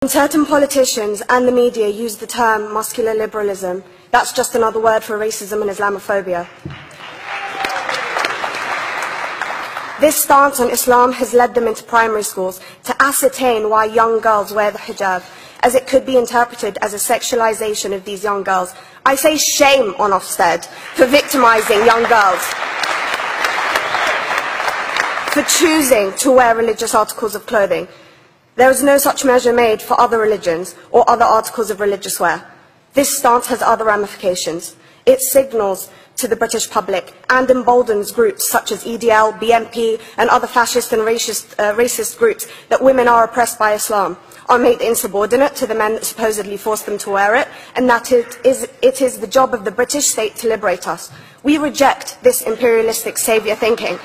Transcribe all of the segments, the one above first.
Certain politicians and the media use the term muscular liberalism. That's just another word for racism and Islamophobia. This stance on Islam has led them into primary schools to ascertain why young girls wear the hijab, as it could be interpreted as a sexualization of these young girls. I say shame on OFSTED for victimizing young girls, for choosing to wear religious articles of clothing. There is no such measure made for other religions or other articles of religious wear. This stance has other ramifications. It signals to the British public and emboldens groups such as EDL, BNP and other fascist and racist groups that women are oppressed by Islam, are made insubordinate to the men that supposedly forced them to wear it, and that it is the job of the British state to liberate us. We reject this imperialistic saviour thinking.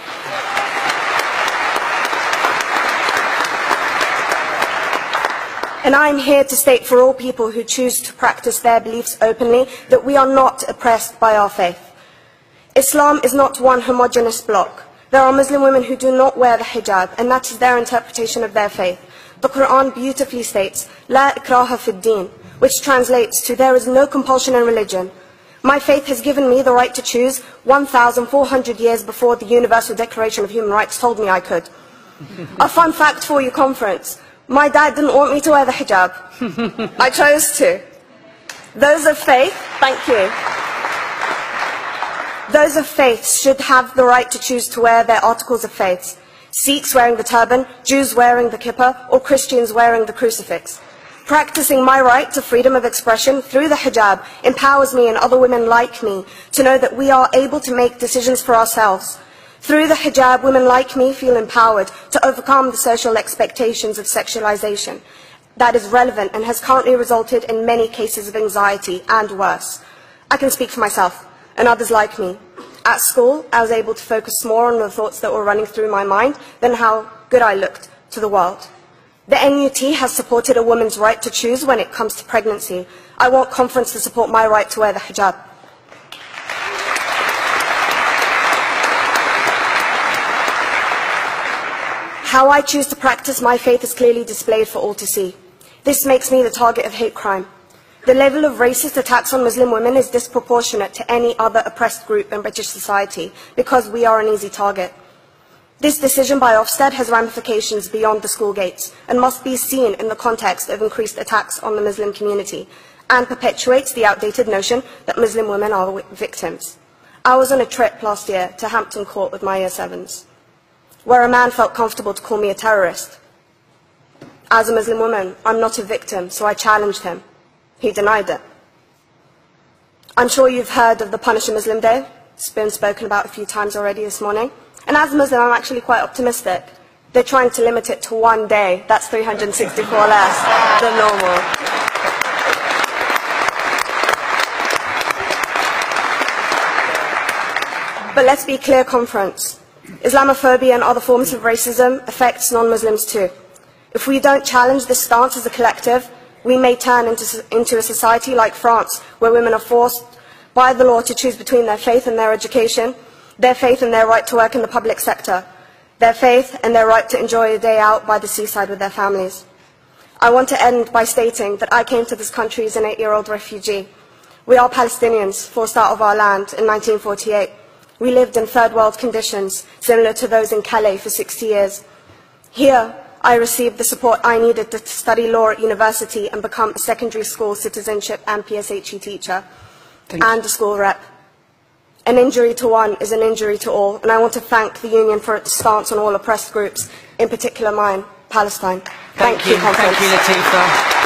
And I am here to state for all people who choose to practice their beliefs openly that we are not oppressed by our faith. Islam is not one homogeneous block. There are Muslim women who do not wear the hijab, and that is their interpretation of their faith. The Quran beautifully states, La ikraha fid din, which translates to, there is no compulsion in religion. My faith has given me the right to choose 1,400 years before the Universal Declaration of Human Rights told me I could. A fun fact for your conference. My dad didn't want me to wear the hijab. I chose to. Those of faith, thank you. Those of faith should have the right to choose to wear their articles of faith. Sikhs wearing the turban, Jews wearing the kippah, or Christians wearing the crucifix. Practicing my right to freedom of expression through the hijab empowers me and other women like me to know that we are able to make decisions for ourselves. Through the hijab, women like me feel empowered to overcome the social expectations of sexualization that is relevant and has currently resulted in many cases of anxiety and worse. I can speak for myself and others like me. At school, I was able to focus more on the thoughts that were running through my mind than how good I looked to the world. The NUT has supported a woman's right to choose when it comes to pregnancy. I want conference to support my right to wear the hijab. How I choose to practice my faith is clearly displayed for all to see. This makes me the target of hate crime. The level of racist attacks on Muslim women is disproportionate to any other oppressed group in British society because we are an easy target. This decision by OFSTED has ramifications beyond the school gates and must be seen in the context of increased attacks on the Muslim community and perpetuates the outdated notion that Muslim women are victims. I was on a trip last year to Hampton Court with my Year 7s, where a man felt comfortable to call me a terrorist. As a Muslim woman, I'm not a victim, so I challenged him. He denied it. I'm sure you've heard of the Punish a Muslim Day. It's been spoken about a few times already this morning. And as a Muslim, I'm actually quite optimistic. They're trying to limit it to one day. That's 364 less than normal. But let's be clear, conference. Islamophobia and other forms of racism affects non-Muslims too. If we don't challenge this stance as a collective, we may turn into a society like France, where women are forced by the law to choose between their faith and their education, their faith and their right to work in the public sector, their faith and their right to enjoy a day out by the seaside with their families. I want to end by stating that I came to this country as an 8-year-old refugee. We are Palestinians, forced out of our land in 1948. We lived in third world conditions, similar to those in Calais for 60 years. Here, I received the support I needed to study law at university and become a secondary school citizenship and PSHE teacher and a school rep. An injury to one is an injury to all, and I want to thank the Union for its stance on all oppressed groups, in particular mine, Palestine. Thank you, Conference. Thank you, Latifa.